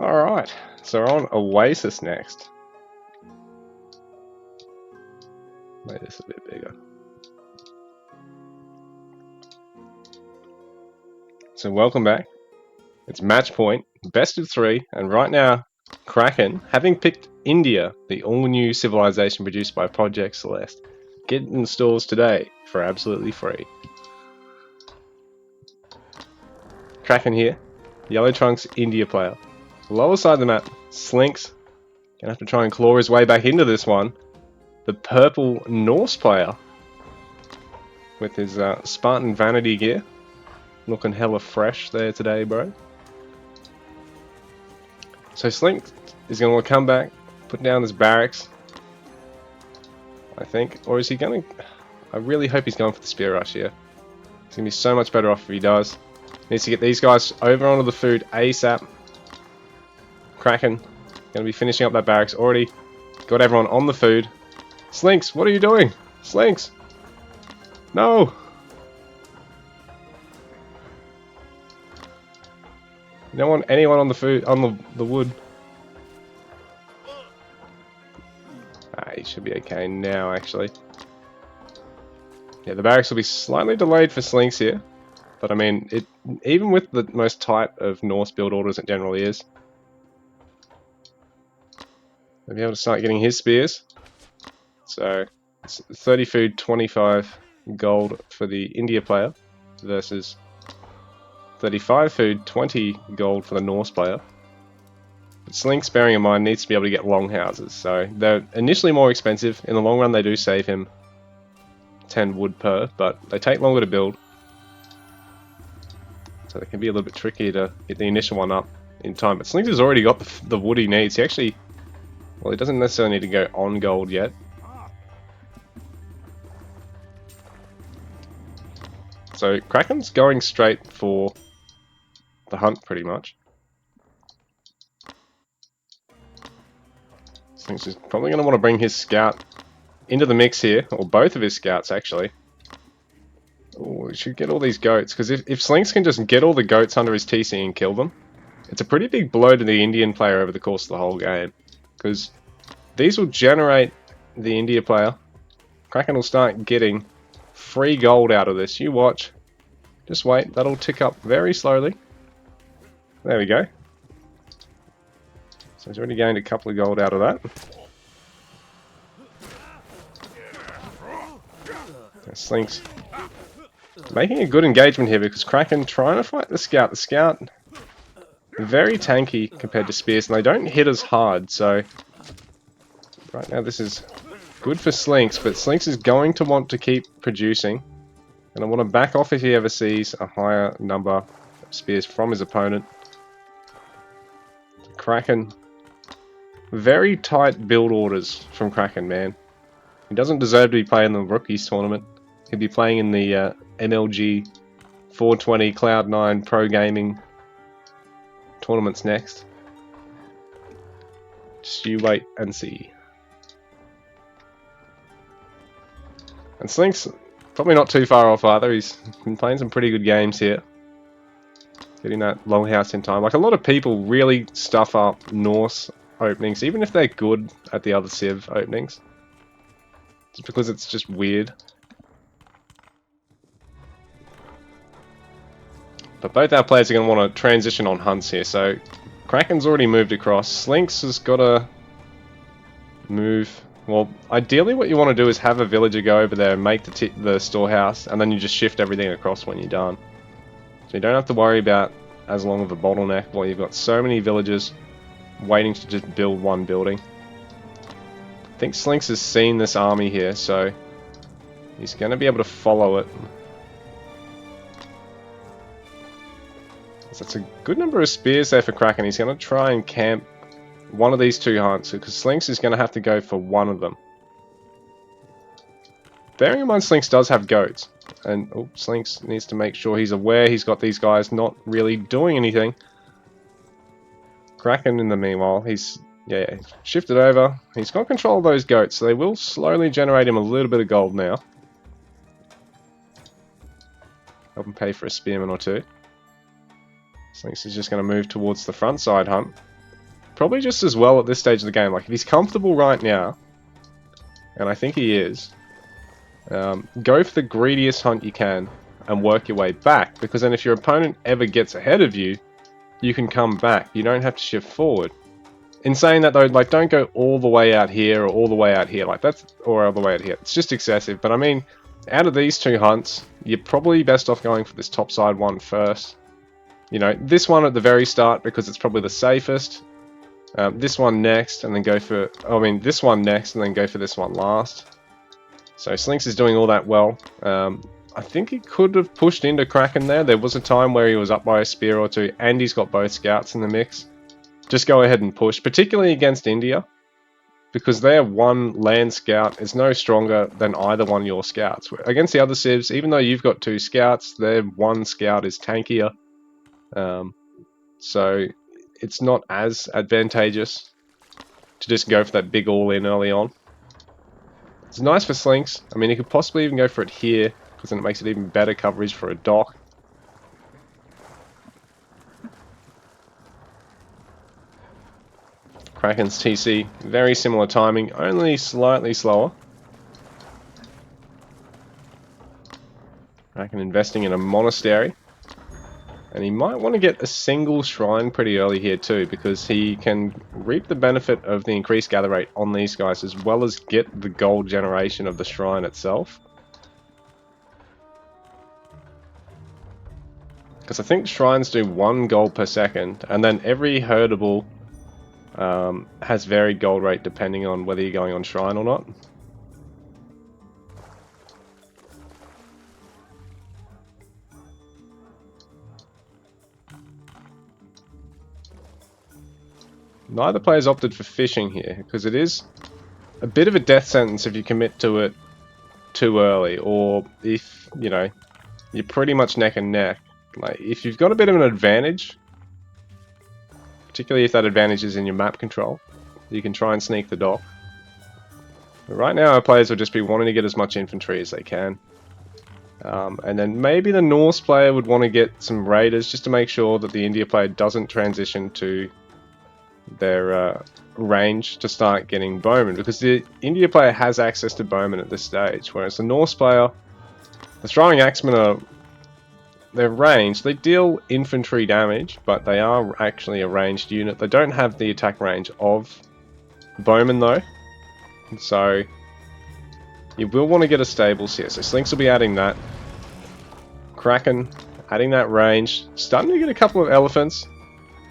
Alright, so we're on Oasis next. Make this a bit bigger. So welcome back. It's match point, best of 3, and right now, Kraken, having picked India, the all-new civilization produced by Project Celeste, get in the stores today for absolutely free. Kraken here, Yellow Trunks India player. Lower side of the map, Slinks, gonna have to try and claw his way back into this one. The purple Norse player, with his Spartan vanity gear, looking hella fresh there today, bro. So Slink is going to want to come back, put down his barracks, I think. Or is he going to... I really hope he's going for the spear rush here. He's going to be so much better off if he does. Needs to get these guys over onto the food ASAP. Kraken, going to be finishing up that barracks. Already got everyone on the food. Slinks, what are you doing? Slinks! No! You don't want anyone on the food, on the wood. He should be okay now, actually. Yeah, the barracks will be slightly delayed for Slinks here. But I mean, even with the most tight of Norse build orders it generally is, they'll be able to start getting his spears. So, it's 30 food, 25 gold for the India player versus 35 food, 20 gold for the Norse player. But Slinks, bearing in mind, needs to be able to get longhouses, so they're initially more expensive. In the long run, they do save him 10 wood per, but they take longer to build. So they can be a little bit tricky to get the initial one up in time. But Slinks has already got the wood he needs. He actually, well, he doesn't necessarily need to go on gold yet. So Kraken's going straight for the hunt, pretty much. Slinks is probably going to want to bring his scout into the mix here, or both of his scouts actually. Oh, we should get all these goats, because if Slinks can just get all the goats under his TC and kill them, it's a pretty big blow to the Indian player over the course of the whole game. Because these will generate the India player. Kraken will start getting free gold out of this. You watch. Just wait, that'll tick up very slowly. There we go. So he's already gained a couple of gold out of that. Slinks making a good engagement here because Kraken trying to fight the Scout. The Scout very tanky compared to Spears, and they don't hit as hard, so right now this is good for Slinks, but Slinks is going to want to keep producing, and I want to back off if he ever sees a higher number of Spears from his opponent. Kraken, very tight build orders from Kraken, man. He doesn't deserve to be playing the Rookies tournament. He'd be playing in the MLG 420 Cloud9 Pro Gaming tournaments next. Just you wait and see. And Slinks, probably not too far off either. He's been playing some pretty good games here. Getting that longhouse in time. Like, a lot of people really stuff up Norse openings, even if they're good at the other Civ openings. Just because it's just weird. But both our players are going to want to transition on hunts here. So Kraken's already moved across. Slinks has got to move. Well, ideally what you want to do is have a villager go over there and make the storehouse, and then you just shift everything across when you're done. So you don't have to worry about as long of a bottleneck while you've got so many villagers waiting to just build one building. I think Slinks has seen this army here, so he's going to be able to follow it. So that's a good number of spears there for Kraken. He's going to try and camp one of these two hunts, because Slinks is going to have to go for one of them. Bearing in mind Slinks does have goats, and Slinks needs to make sure he's aware he's got these guys not really doing anything. Kraken, in the meanwhile, he's shifted over. He's got control of those goats, so they will slowly generate him a little bit of gold now. Help him pay for a spearman or two. Slinks is just going to move towards the front side hunt. probably just as well at this stage of the game. Like, if he's comfortable right now, and I think he is, go for the greediest hunt you can and work your way back, because then if your opponent ever gets ahead of you, you can come back. You don't have to shift forward. In saying that though, like, don't go all the way out here or all the way out here, like that's, or all the way out here. It's just excessive. But I mean, out of these two hunts, you're probably best off going for this top side one first. You know, this one at the very start because it's probably the safest. This one next, and then go for, this one next, and then go for this one last. So Slinks is doing all that well. I think he could have pushed into Kraken there. There was a time where he was up by a spear or two, and he's got both scouts in the mix. Just go ahead and push, particularly against India, because their one land scout is no stronger than either one of your scouts. Against the other civs, even though you've got two scouts, their one scout is tankier. So it's not as advantageous to just go for that big all-in early on. It's nice for Slinks. I mean, he could possibly even go for it here, because then it makes it even better coverage for a dock. Kraken's TC, very similar timing, only slightly slower. Kraken investing in a monastery. And he might want to get a single shrine pretty early here too, because he can reap the benefit of the increased gather rate on these guys, as well as get the gold generation of the shrine itself. Because I think shrines do 1 gold per second, and then every herdable has varied gold rate depending on whether you're going on shrine or not. Neither player's opted for fishing here, because it is a bit of a death sentence if you commit to it too early, or if, you know, you're pretty much neck and neck. Like, if you've got a bit of an advantage, particularly if that advantage is in your map control, you can try and sneak the dock. But right now our players will just be wanting to get as much infantry as they can. And then maybe the Norse player would want to get some raiders just to make sure that the India player doesn't transition to their range to start getting bowmen, because the India player has access to bowmen at this stage, whereas the Norse player, the throwing axemen are, they're ranged. They deal infantry damage, but they are actually a ranged unit. They don't have the attack range of bowmen though, so you will want to get a stables here. So Slinks will be adding that. Kraken adding that range. Starting to get a couple of elephants.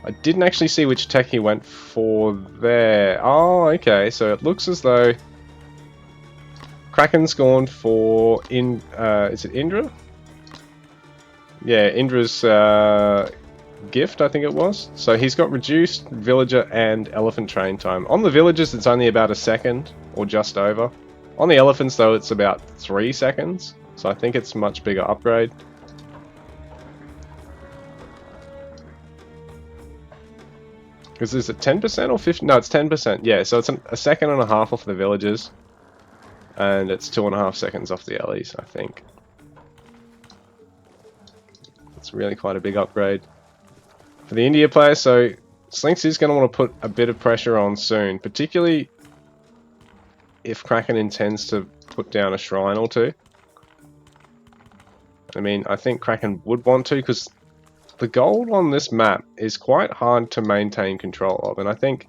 I didn't actually see which tech he went for there. Oh, okay. So it looks as though Kraken's gone for is it Indra? Yeah, Indra's gift, I think it was. So he's got reduced villager and elephant train time. On the villagers, it's only about a second, or just over. On the elephants, though, it's about 3 seconds. So I think it's a much bigger upgrade. Because is it 10% or 50? No, it's 10%. Yeah, so it's a second and a half off the villagers. And it's 2.5 seconds off the LEs, I think. It's really quite a big upgrade for the India player. So Slinks is going to want to put a bit of pressure on soon, particularly if Kraken intends to put down a shrine or two. I mean, I think Kraken would want to, because the gold on this map is quite hard to maintain control of, and I think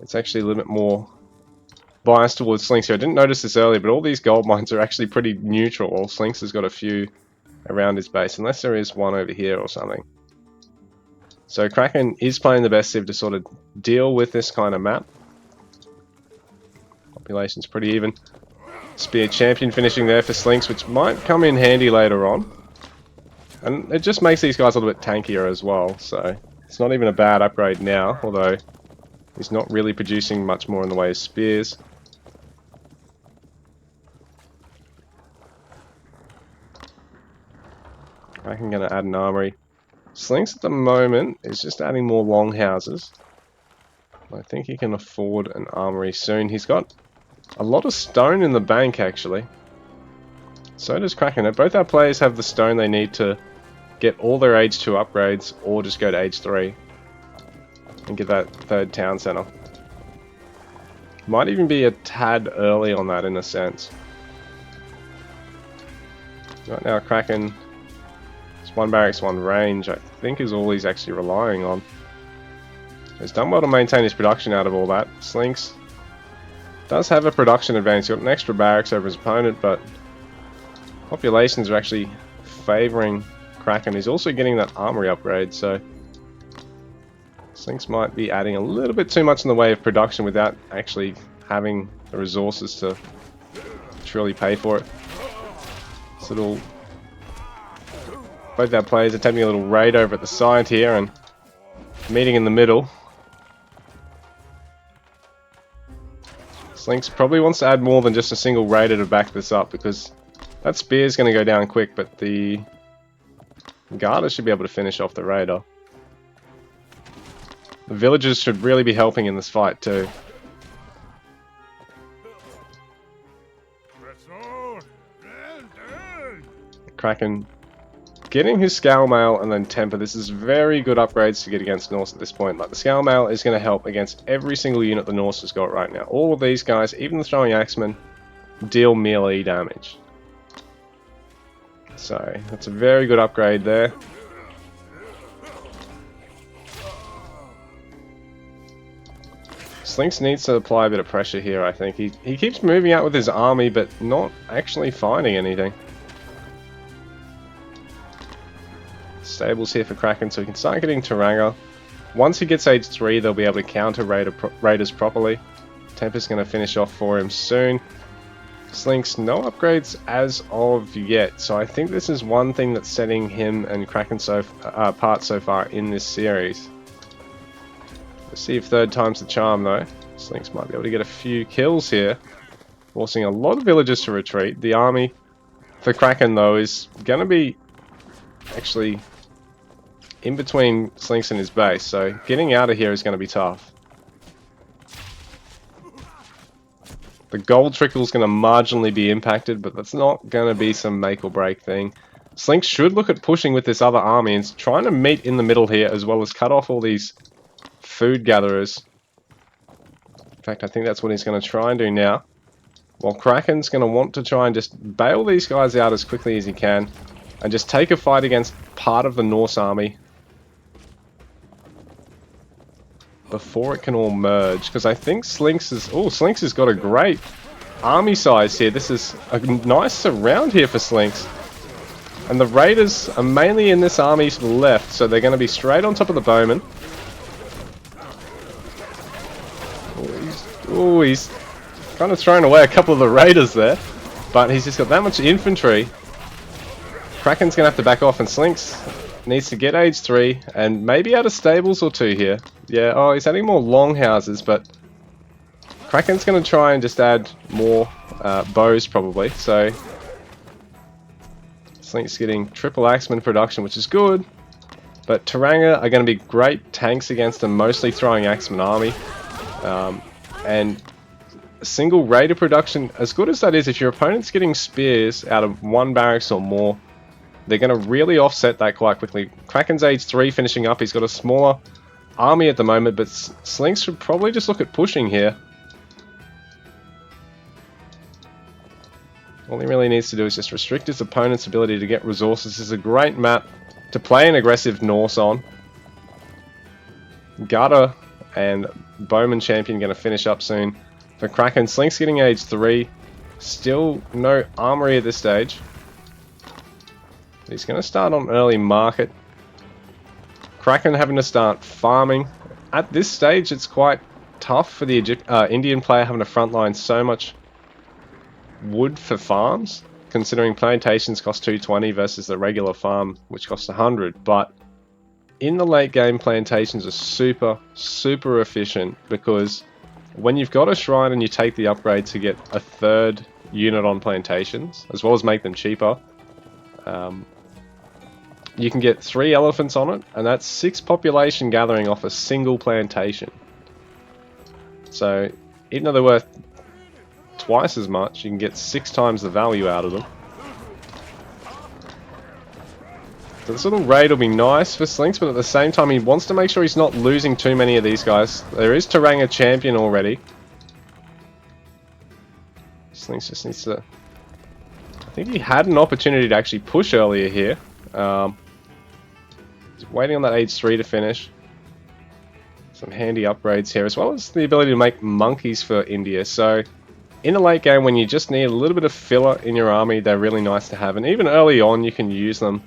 it's actually a little bit more biased towards Slinks here. I didn't notice this earlier, but all these gold mines are actually pretty neutral. Well, Slinks has got a few around his base, unless there is one over here or something. So Kraken is playing the best civ to sort of deal with this kind of map. Population's pretty even. Spear champion finishing there for Slinks, which might come in handy later on. And it just makes these guys a little bit tankier as well, so it's not even a bad upgrade now, although he's not really producing much more in the way of spears. I'm going to add an armory. Slinks at the moment is just adding more longhouses. I think he can afford an armory soon. He's got a lot of stone in the bank, actually. So does Kraken. Both our players have the stone they need to get all their Age 2 upgrades, or just go to Age 3. and get that third town center. Might even be a tad early on that in a sense. Right now Kraken, it's 1 barracks, 1 range, I think is all he's actually relying on. He's done well to maintain his production out of all that. Slinks does have a production advantage. He's got an extra barracks over his opponent, but populations are actually favouring Kraken. He's also getting that armory upgrade, so Slinks might be adding a little bit too much in the way of production without actually having the resources to truly pay for it. So both our players are taking a little raid over at the side here and meeting in the middle. Slinks probably wants to add more than just a single raider to back this up, because that spear is going to go down quick, but the Garter should be able to finish off the raider. The villagers should really be helping in this fight too. Kraken getting his Scale Mail and then Temper. This is very good upgrades to get against Norse at this point. Like, the Scale Mail is going to help against every single unit the Norse has got right now. All of these guys, even the Throwing Axemen, deal melee damage. So that's a very good upgrade there. Slinks needs to apply a bit of pressure here, I think. He keeps moving out with his army, but not actually finding anything. Stables here for Kraken, so he can start getting Taranga. Once he gets age 3, they'll be able to counter raiders properly. Temper's going to finish off for him soon. Slinks, no upgrades as of yet, so I think this is one thing that's setting him and Kraken apart so far in this series. Let's see if third time's the charm though. Slinks might be able to get a few kills here, forcing a lot of villagers to retreat. The army for Kraken though is going to be actually in between Slinks and his base, so getting out of here is going to be tough. The gold trickle is going to marginally be impacted, but that's not going to be some make or break thing. Slinks should look at pushing with this other army and trying to meet in the middle here, as well as cut off all these food gatherers. In fact, I think that's what he's going to try and do now. While Kraken's going to want to try and just bail these guys out as quickly as he can, and just take a fight against part of the Norse army before it can all merge, because I think Slinks has got a great army size here. This is a nice surround here for Slinks, and the raiders are mainly in this army to the left, so they're going to be straight on top of the bowmen. He's kind of thrown away a couple of the raiders there, but he's just got that much infantry. Kraken's going to have to back off, and Slinks needs to get age 3 and maybe add a stables or 2 here. Yeah, oh, he's adding more longhouses, but Kraken's going to try and just add more bows probably. So Slinks getting triple axeman production, which is good, but Taranga are going to be great tanks against a mostly throwing axeman army. And single raider production, as good as that is, if your opponent's getting spears out of 1 barracks or more, they're going to really offset that quite quickly. Kraken's age 3 finishing up. He's got a smaller army at the moment, but Slinks should probably just look at pushing here. All he really needs to do is just restrict his opponent's ability to get resources. This is a great map to play an aggressive Norse on. Garter and Bowman Champion going to finish up soon. For Kraken, Slinks getting age 3. Still no armory at this stage. He's going to start on early market. Kraken having to start farming. At this stage, it's quite tough for the Indian player having to frontline so much wood for farms, considering plantations cost 220 versus the regular farm, which costs 100. But in the late game, plantations are super efficient, because when you've got a shrine and you take the upgrade to get a 3rd unit on plantations, as well as make them cheaper, you can get 3 elephants on it, and that's 6 population gathering off a single plantation. So even though they're worth twice as much, you can get 6 times the value out of them. So this little raid will be nice for Slinks, but at the same time he wants to make sure he's not losing too many of these guys. There is Taranga champion already. Slinks just needs to... I think he had an opportunity to actually push earlier here. He's waiting on that age 3 to finish. Some handy upgrades here, as well as the ability to make monkeys for India. So in the late game, when you just need a little bit of filler in your army, they're really nice to have. And even early on, you can use them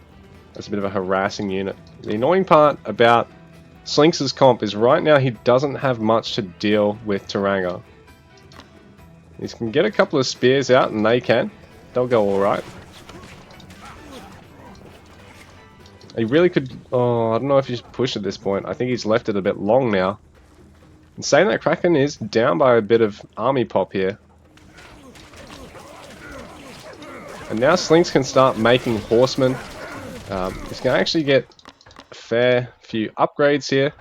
as a bit of a harassing unit. The annoying part about Slinks' comp is right now he doesn't have much to deal with Taranga. He can get a couple of spears out, and they'll go alright. He really could... Oh, I don't know if he should push at this point. I think he's left it a bit long now. And saying that, Kraken is down by a bit of army pop here. And now Slinks can start making horsemen. He's going to actually get a fair few upgrades here.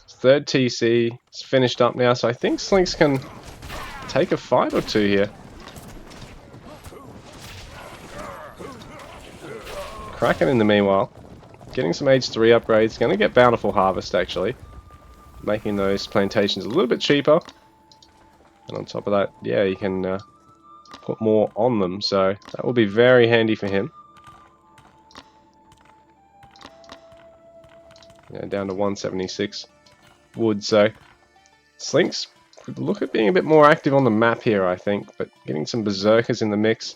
His third TC is finished up now, so I think Slinks can take a fight or two here. Kraken in the meanwhile, getting some age 3 upgrades, going to get Bountiful Harvest actually, making those plantations a little bit cheaper. And on top of that, yeah, you can put more on them, so that will be very handy for him. Yeah, down to 176 wood, so Slinks could look at being a bit more active on the map here, I think, but getting some Berserkers in the mix,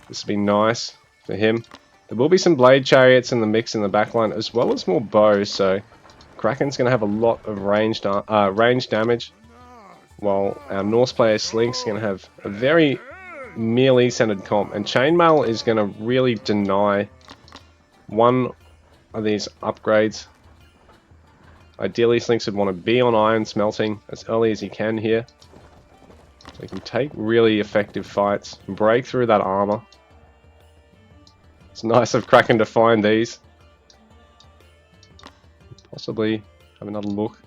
this will be nice for him. There will be some Blade Chariots in the mix in the backline, as well as more bows, so Kraken's going to have a lot of range damage, while our Norse player Slinks is going to have a very melee-centered comp, and Chainmail is going to really deny one of these upgrades. Ideally, Slinks would want to be on iron smelting as early as he can here, so he can take really effective fights and break through that armor. It's nice of Kraken to find these. Possibly have another look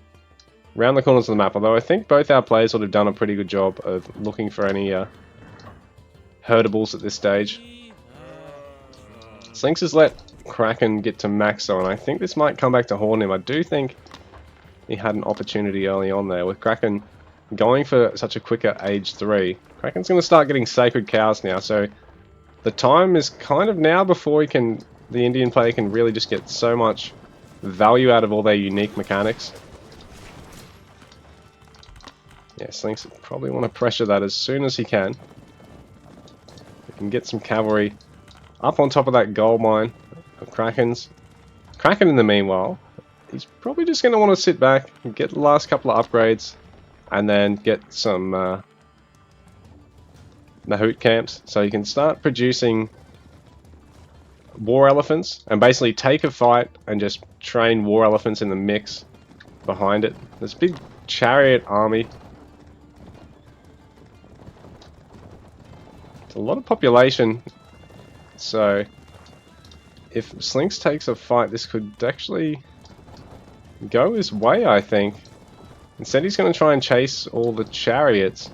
around the corners of the map, although I think both our players would have done a pretty good job of looking for any herdables at this stage. Slinks has let Kraken get to max though, and I think this might come back to haunt him. I do think he had an opportunity early on there with Kraken going for such a quicker age 3. Kraken's going to start getting Sacred Cows now, so the time is kind of now before the Indian player can really just get so much value out of all their unique mechanics. Yeah, Slinks probably want to pressure that as soon as he can. He can get some cavalry up on top of that gold mine of Kraken's. Kraken in the meanwhile, he's probably just going to want to sit back and get the last couple of upgrades and then get some Mahout camps, so you can start producing war elephants and basically take a fight and just train war elephants in the mix behind it. This big chariot army. It's a lot of population, so if Slinks takes a fight, this could actually go his way, I think. Instead he's going to try and chase all the chariots.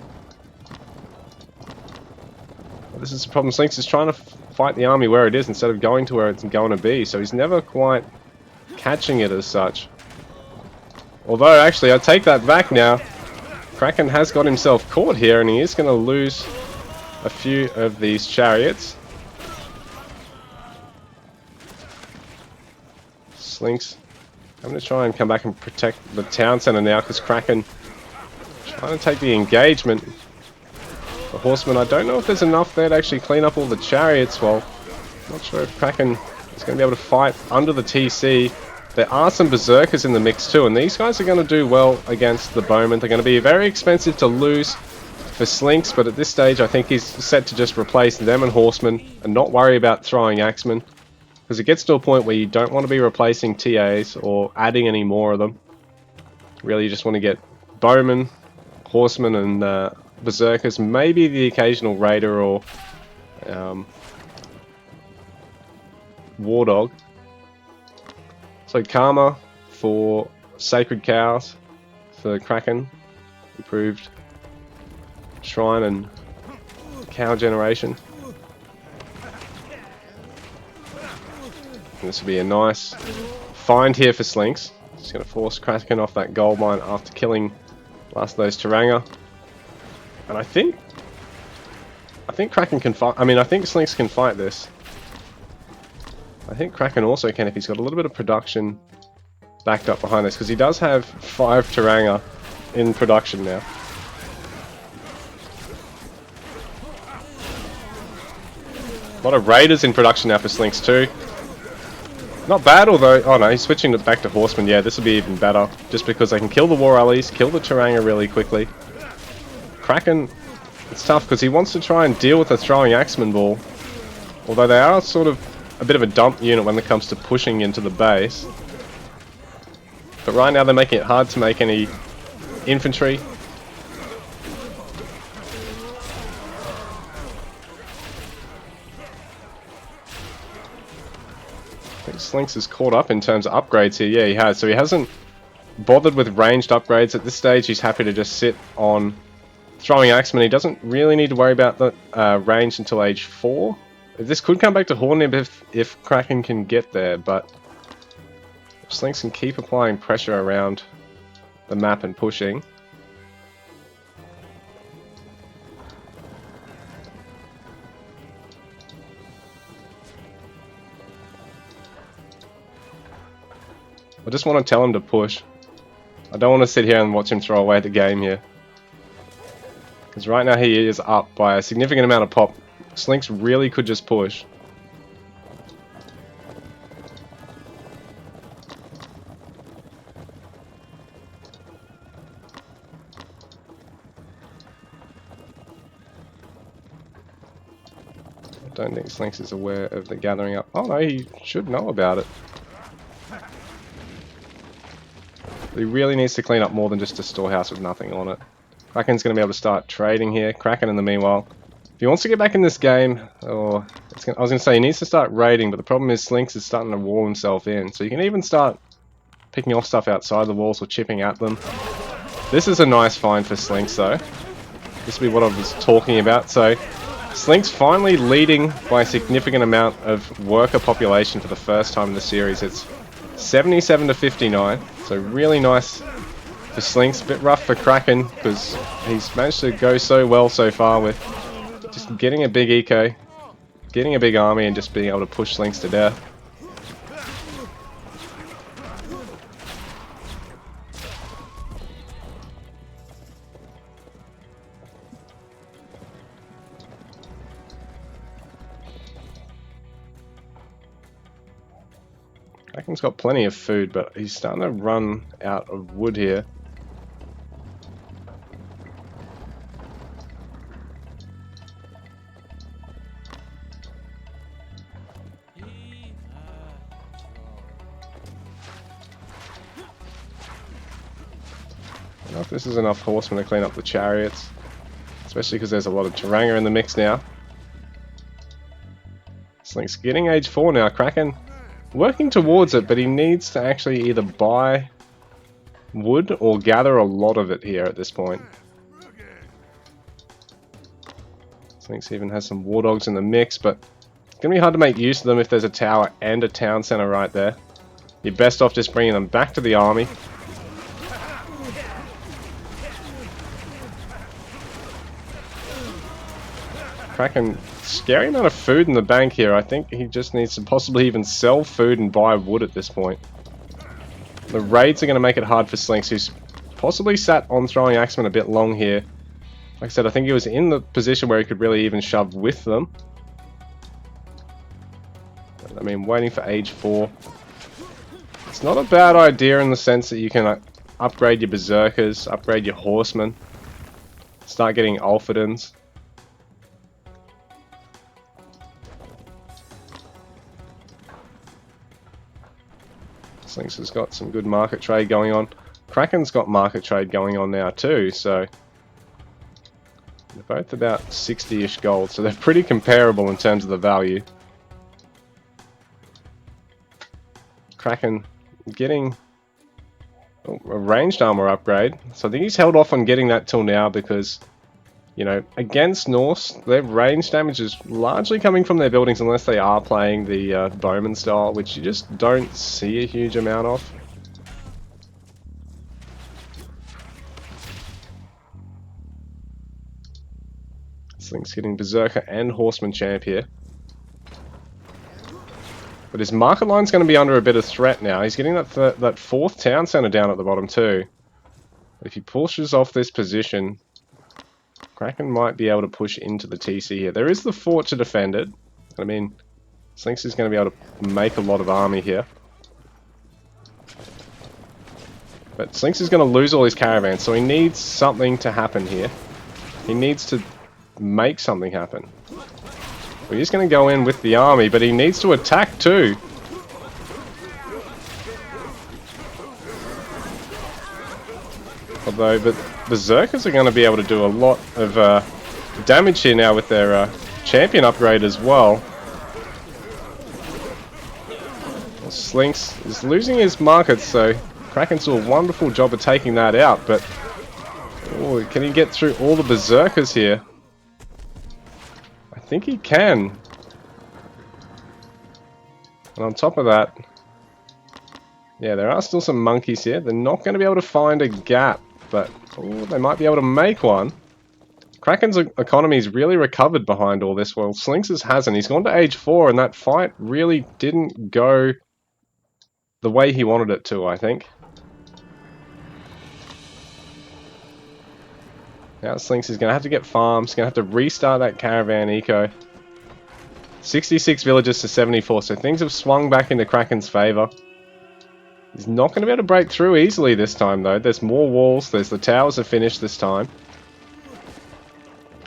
This is the problem. Slinks is trying to fight the army where it is instead of going to where it's going to be, so he's never quite catching it as such. Although, actually, I take that back now. Kraken has got himself caught here, and he is going to lose a few of these chariots. Slinks having to try and come back and protect the town center now, because Kraken trying to take the engagement. The horsemen, I don't know if there's enough there to actually clean up all the chariots. Well, I'm not sure if Kraken is going to be able to fight under the TC. There are some Berserkers in the mix too, and these guys are going to do well against the Bowmen. They're going to be very expensive to lose for Slinks, but at this stage I think he's set to just replace them and horsemen and not worry about throwing axemen, because it gets to a point where you don't want to be replacing TAs or adding any more of them. Really, you just want to get Bowmen, horsemen, and Berserkers, maybe the occasional Raider or War Dog. So Karma for Sacred Cows for Kraken, improved Shrine and Cow generation. And this will be a nice find here for Slinks. Just going to force Kraken off that gold mine after killing last of those Taranga. And I think Kraken can fight. I mean, I think Slinks can fight this. I think Kraken also can if he's got a little bit of production backed up behind this, because he does have 5 Taranga in production now. A lot of Raiders in production now for Slinks too. Not bad, although... Oh no, he's switching it back to Horsemen. Yeah, this will be even better. Just because they can kill the War Allies, kill the Taranga really quickly. Kraken, it's tough because he wants to try and deal with the throwing Axeman Ball. Although they are sort of a bit of a dump unit when it comes to pushing into the base. But right now they're making it hard to make any infantry. I think Slinks is caught up in terms of upgrades here. Yeah, he has. So he hasn't bothered with ranged upgrades. At this stage, he's happy to just sit on throwing Axeman. He doesn't really need to worry about the range until age 4. This could come back to Hornib if Kraken can get there, but if Slinks can keep applying pressure around the map and pushing. I just want to tell him to push. I don't want to sit here and watch him throw away the game here. Because right now he is up by a significant amount of pop. Slinks really could just push. I don't think Slinks is aware of the gathering up. Oh no, he should know about it. But he really needs to clean up more than just a storehouse with nothing on it. Kraken's going to be able to start trading here. Kraken in the meanwhile, if he wants to get back in this game, I was going to say he needs to start raiding, but the problem is Slinks is starting to wall himself in. So you can even start picking off stuff outside the walls or chipping at them. This is a nice find for Slinks though. This will be what I was talking about. So Slinks finally leading by a significant amount of worker population for the first time in the series. It's 77 to 59, so really nice for Slinks. A bit rough for Kraken because he's managed to go so well so far with just getting a big eco, getting a big army, and just being able to push Slinks to death. Kraken's got plenty of food, but he's starting to run out of wood here. I don't know if this is enough horsemen to clean up the chariots, especially because there's a lot of Taranga in the mix now. Slinks getting age 4 now. Kraken working towards it, but he needs to actually either buy wood or gather a lot of it here at this point. Slinks even has some war dogs in the mix, but it's going to be hard to make use of them if there's a tower and a town center right there. You're best off just bringing them back to the army. Kraken, scary amount of food in the bank here. I think he just needs to possibly even sell food and buy wood at this point. The raids are going to make it hard for Slinks, who's possibly sat on throwing Axeman a bit long here. Like I said, I think he was in the position where he could really even shove with them. I mean, waiting for age 4. It's not a bad idea in the sense that you can upgrade your Berserkers, upgrade your Horsemen, start getting Alphadens. Slinks has got some good market trade going on. Kraken's got market trade going on now too, so they're both about 60-ish gold, so they're pretty comparable in terms of the value. Kraken getting a ranged armor upgrade, so I think he's held off on getting that till now because you know, against Norse, their range damage is largely coming from their buildings unless they are playing the Bowman style, which you just don't see a huge amount of. Slink's getting Berserker and Horseman Champ here. But his market line's going to be under a bit of threat now. He's getting that fourth town center down at the bottom too. If he pushes off this position, Kraken might be able to push into the TC here. There is the fort to defend it. I mean, Slinks is going to be able to make a lot of army here. But Slinks is going to lose all his caravans, so he needs something to happen here. He needs to make something happen. We're just going to go in with the army, but he needs to attack too. Although, but Berserkers are going to be able to do a lot of damage here now with their champion upgrade as well. Slinks is losing his markets, so Kraken's do a wonderful job of taking that out, but oh, can he get through all the Berserkers here? I think he can. And on top of that, yeah, there are still some monkeys here. They're not going to be able to find a gap, but oh, they might be able to make one. Kraken's economy's really recovered behind all this, while Slinks' hasn't. He's gone to age 4, and that fight really didn't go the way he wanted it to, I think. Now Slinks is going to have to get farms, going to have to restart that caravan eco. 66 villages to 74, so things have swung back into Kraken's favour. He's not going to be able to break through easily this time though. There's more walls, there's the towers are finished this time.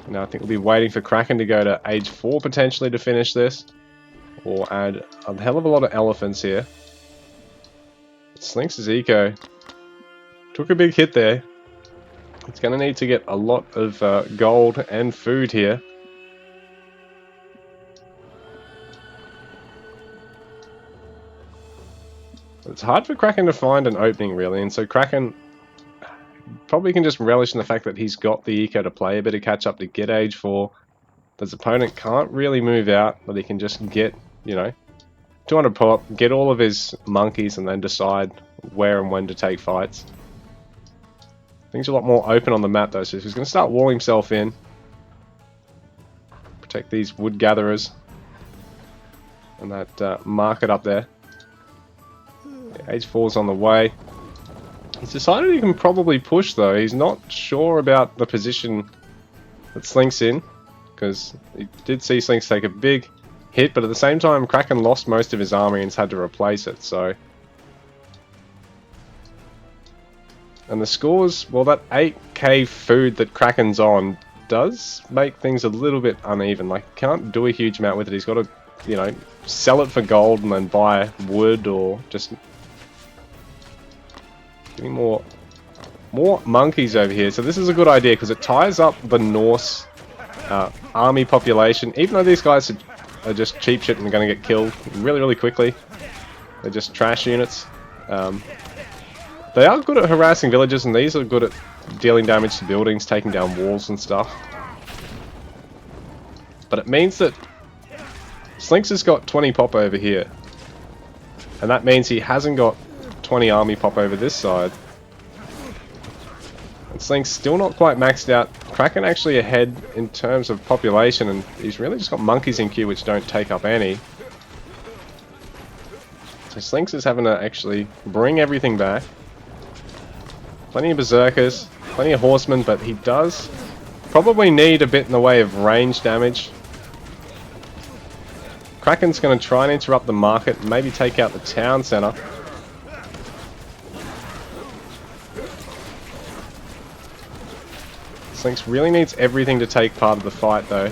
Now I think we'll be waiting for Kraken to go to age 4 potentially to finish this. Or add a hell of a lot of elephants here. Slinks' eco took a big hit there. It's going to need to get a lot of gold and food here. It's hard for Kraken to find an opening really, and so Kraken probably can just relish in the fact that he's got the eco to play a bit of catch up to get age 4. His opponent can't really move out, but he can just get, you know, 200 pop, get all of his monkeys and then decide where and when to take fights. Things are a lot more open on the map though, so he's going to start walling himself in. Protect these wood gatherers. And that market up there. Yeah, age 4's on the way. He's decided he can probably push though. He's not sure about the position that Slinks in. Because he did see Slinks take a big hit, but at the same time Kraken lost most of his army and has had to replace it, so... And the scores, well, that 8k food that Kraken's on does make things a little bit uneven. Like, can't do a huge amount with it. He's got to, you know, sell it for gold and then buy wood or just... Getting more monkeys over here. So this is a good idea because it ties up the Norse army population. Even though these guys are just cheap shit and are going to get killed really, really quickly. They're just trash units. They are good at harassing villages, and these are good at dealing damage to buildings, taking down walls and stuff. But it means that Slinks has got 20 pop over here. And that means he hasn't got 20 army pop over this side. And Slinks still not quite maxed out. Kraken actually ahead in terms of population, and he's really just got monkeys in queue which don't take up any. So Slinks is having to actually bring everything back. Plenty of berserkers, plenty of horsemen, but he does probably need a bit in the way of range damage. Kraken's going to try and interrupt the market and maybe take out the town centre. Slinks really needs everything to take part of the fight though.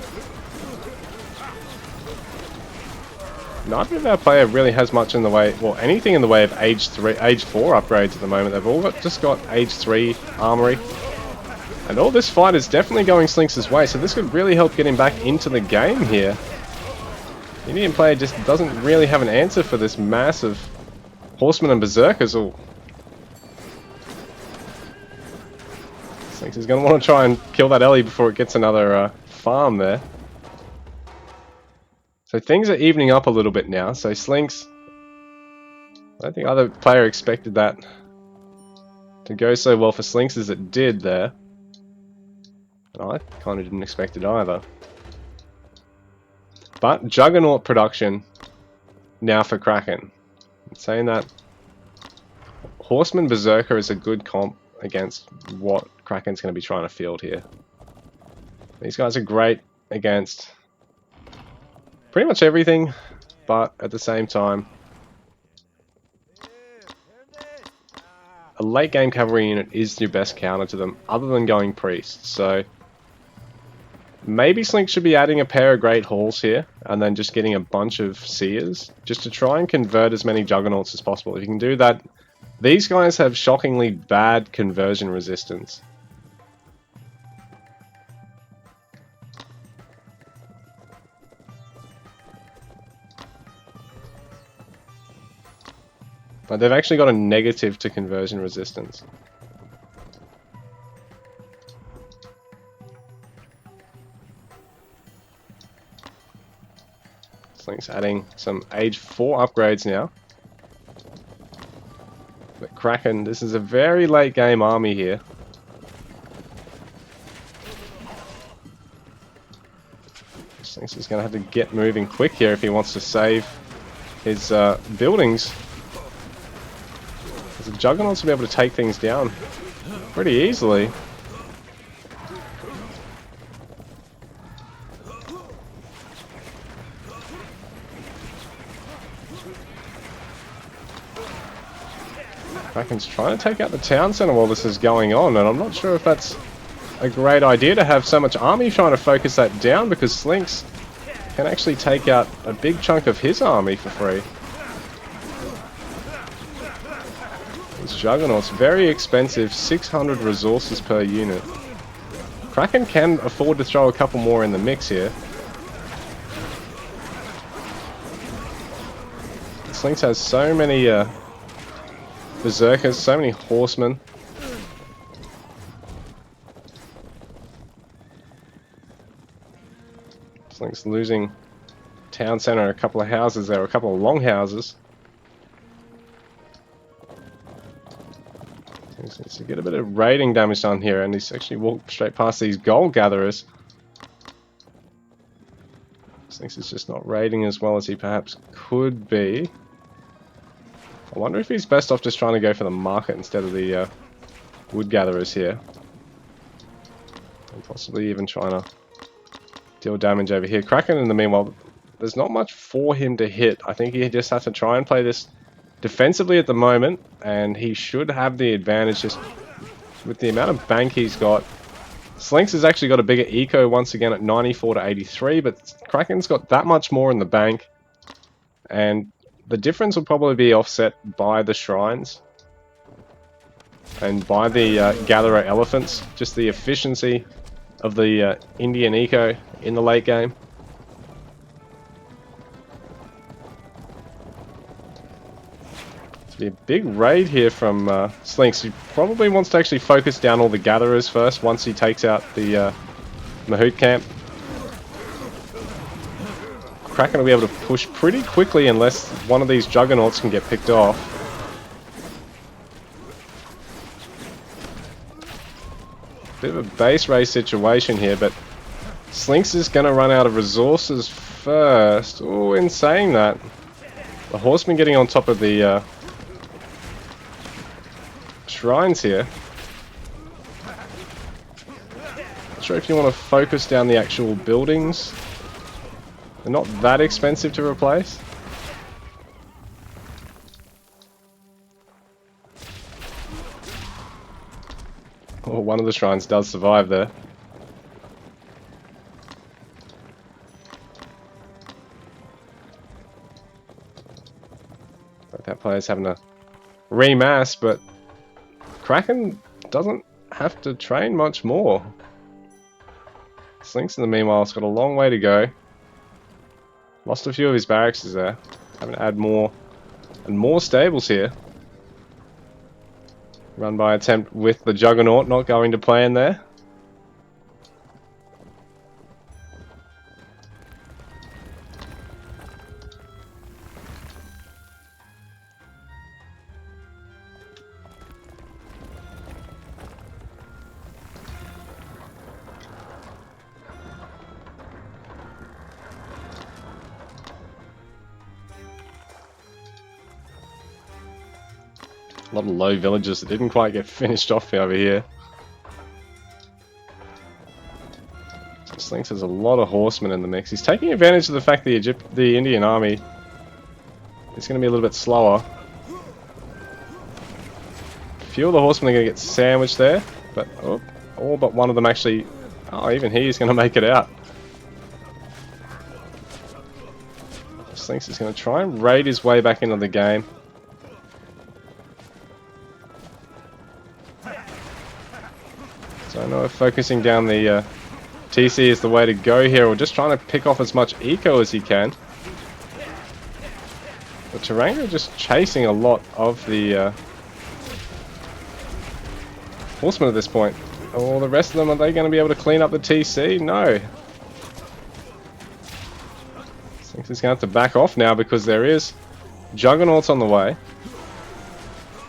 Neither of our player really has much in the way, well, anything in the way of age 4 upgrades at the moment. They've all just got age 3 armory. And all this fight is definitely going Slinks' way, so this could really help get him back into the game here. The Indian player just doesn't really have an answer for this massive horsemen and berserkers. Slinks is going to want to try and kill that Ellie before it gets another farm there. So things are evening up a little bit now. So Slinks, I don't think either player expected that to go so well for Slinks as it did there. And I kind of didn't expect it either. But Juggernaut production now for Kraken. I'm saying that Horseman Berserker is a good comp against what Kraken's going to be trying to field here. These guys are great against pretty much everything, but at the same time, a late game cavalry unit is your best counter to them, other than going priest. So maybe Slinks should be adding a pair of Great Halls here, and then just getting a bunch of Seers, just to try and convert as many Juggernauts as possible. If you can do that, these guys have shockingly bad conversion resistance. But they've actually got a negative to conversion resistance. Slinks adding some Age 4 upgrades now. But Kraken, this is a very late game army here. Slinks is going to have to get moving quick here if he wants to save his buildings. The Juggernauts will be able to take things down pretty easily. Kraken's trying to take out the town center while this is going on, and I'm not sure if that's a great idea to have so much army trying to focus that down, because Slinks can actually take out a big chunk of his army for free. These Juggernauts, very expensive, 600 resources per unit. Kraken can afford to throw a couple more in the mix here. Slinks has so many Berserkers, so many Horsemen. Slinks losing town center, a couple of houses there, a couple of longhouses. Needs to get a bit of raiding damage done here, and he's actually walked straight past these gold gatherers. Slinks is just not raiding as well as he perhaps could be. I wonder if he's best off just trying to go for the market instead of the wood gatherers here. And possibly even trying to deal damage over here. Kraken, in the meanwhile, there's not much for him to hit. I think he just has to try and play this defensively at the moment, and he should have the advantage just with the amount of bank he's got. Slinks has actually got a bigger eco once again at 94 to 83, but Kraken's got that much more in the bank, and the difference will probably be offset by the shrines and by the gatherer elephants, just the efficiency of the Indian eco in the late game. It's be a big raid here from Slinks. He probably wants to actually focus down all the gatherers first once he takes out the Mahout camp. Kraken will be able to push pretty quickly unless one of these Juggernauts can get picked off. Bit of a base race situation here, but Slinks is going to run out of resources first. Oh, in saying that, the Horsemen getting on top of the shrines here. Not sure if you want to focus down the actual buildings. They're not that expensive to replace. Oh, one of the shrines does survive there. Like that player's having a remass, but Kraken doesn't have to train much more. Slinks in the meanwhile has got a long way to go. Lost a few of his barracks there. Having to add more and more stables here. Run by attempt with the Juggernaut not going to plan there. A lot of low villages that didn't quite get finished off over here. So Slinks has a lot of horsemen in the mix. He's taking advantage of the fact that the Indian army is going to be a little bit slower. A few of the horsemen are going to get sandwiched there, but all but one of them actually... Oh, even he is going to make it out. Slinks is going to try and raid his way back into the game. So I know if focusing down the TC is the way to go here, or just trying to pick off as much eco as he can. The Taranga just chasing a lot of the horsemen at this point. Oh, the rest of them, are they going to be able to clean up the TC? No. Slinks is going to have to back off now because there is Juggernauts on the way.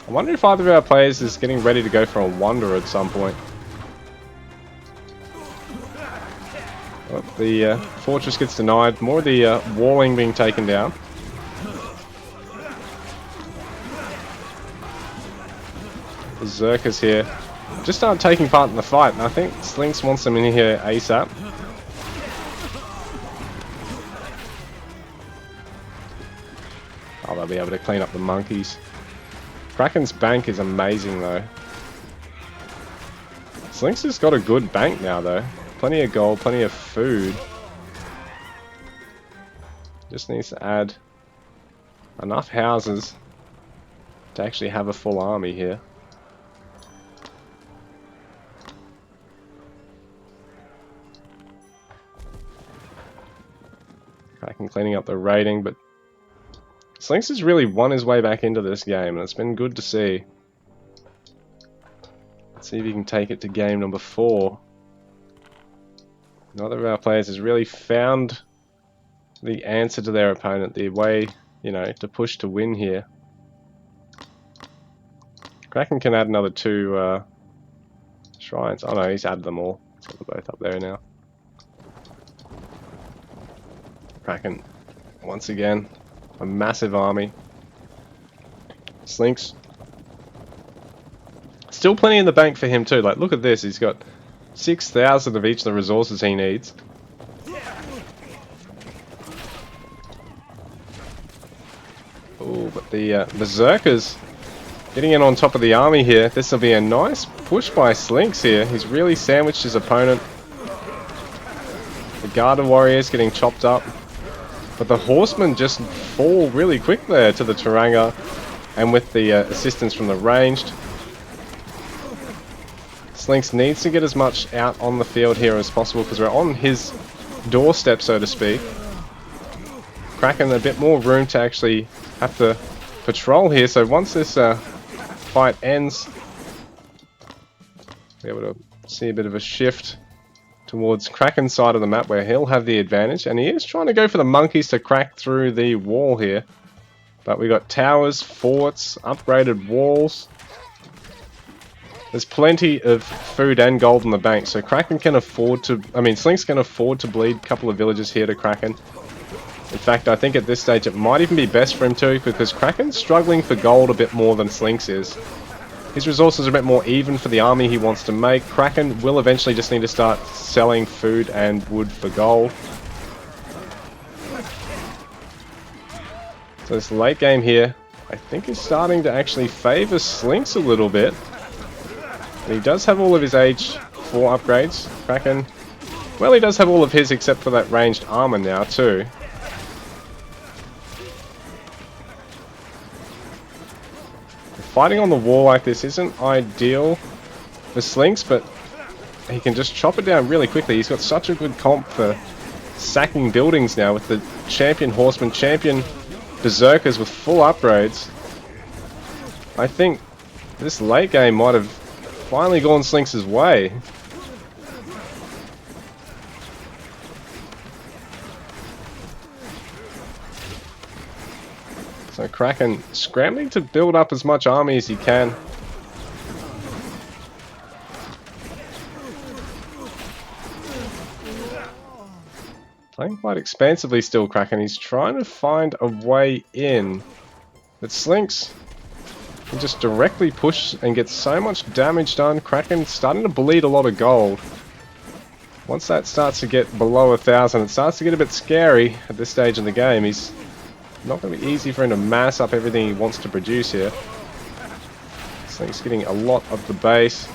I wonder if either of our players is getting ready to go for a wander at some point. Oh, the fortress gets denied. More of the walling being taken down. Berserkers here just started taking part in the fight, and I think Slinks wants them in here ASAP. Oh, they'll be able to clean up the monkeys. Kraken's bank is amazing though. Slinks has got a good bank now though. Plenty of gold, plenty of food. Just needs to add enough houses to actually have a full army here. Kraken cleaning up the raiding, but Slinks has really won his way back into this game, and it's been good to see. Let's see if he can take it to game number 4. Neither of our players has really found the answer to their opponent, the way, you know, to push to win here. Kraken can add another 2 shrines. Oh no, he's added them all. So they're both up there now. Kraken, once again, a massive army. Slinks. Still plenty in the bank for him too. Like, look at this. He's got 6,000 of each of the resources he needs. Oh, but the Berserkers getting in on top of the army here. This will be a nice push by Slinks here. He's really sandwiched his opponent. The Garda warriors getting chopped up. But the horsemen just fall really quick there to the Taranga. And with the assistance from the ranged. Slinks needs to get as much out on the field here as possible because we're on his doorstep, so to speak. Kraken a bit more room to actually have to patrol here, so once this fight ends, we'll be able to see a bit of a shift towards Kraken's side of the map where he'll have the advantage, and he is trying to go for the monkeys to crack through the wall here. But we got towers, forts, upgraded walls. There's plenty of food and gold in the bank, so Kraken can afford to... I mean, Slinks can afford to bleed a couple of villages here to Kraken. In fact, I think at this stage it might even be best for him to, because Kraken's struggling for gold a bit more than Slinks is. His resources are a bit more even for the army he wants to make. Kraken will eventually just need to start selling food and wood for gold. So this late game here, I think is starting to actually favour Slinks a little bit. And he does have all of his age 4 upgrades. Kraken, well, he does have all of his except for that ranged armor now too. Fighting on the wall like this isn't ideal for Slinks, but he can just chop it down really quickly. He's got such a good comp for sacking buildings now with the champion horsemen, champion berserkers with full upgrades. I think This late game might have finally gone Slinks' way. So Kraken scrambling to build up as much army as he can. Playing quite expansively still, Kraken. He's trying to find a way in. But Slinks can just directly push and get so much damage done. Kraken starting to bleed a lot of gold. Once that starts to get below 1,000, it starts to get a bit scary at this stage in the game. He's not going to be easy for him to mass up everything he wants to produce here. Slinks getting a lot of the base.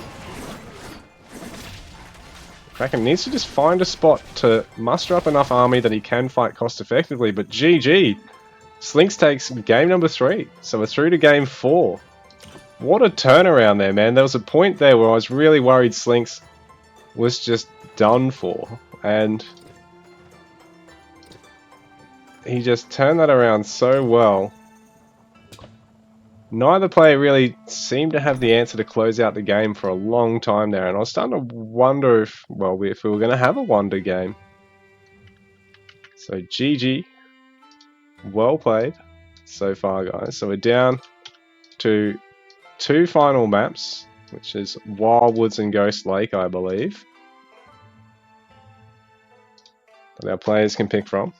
Kraken needs to just find a spot to muster up enough army that he can fight cost effectively, but GG! Slinks takes game number 3, so we're through to game 4. What a turnaround there, man. There was a point there where I was really worried Slinks was just done for, and he just turned that around so well. Neither player really seemed to have the answer to close out the game for a long time there, and I was starting to wonder if, well, if we were going to have a wonder game. So GG. Well played so far, guys. So we're down to 2 final maps, which is Wildwoods and Ghost Lake, I believe, that our players can pick from.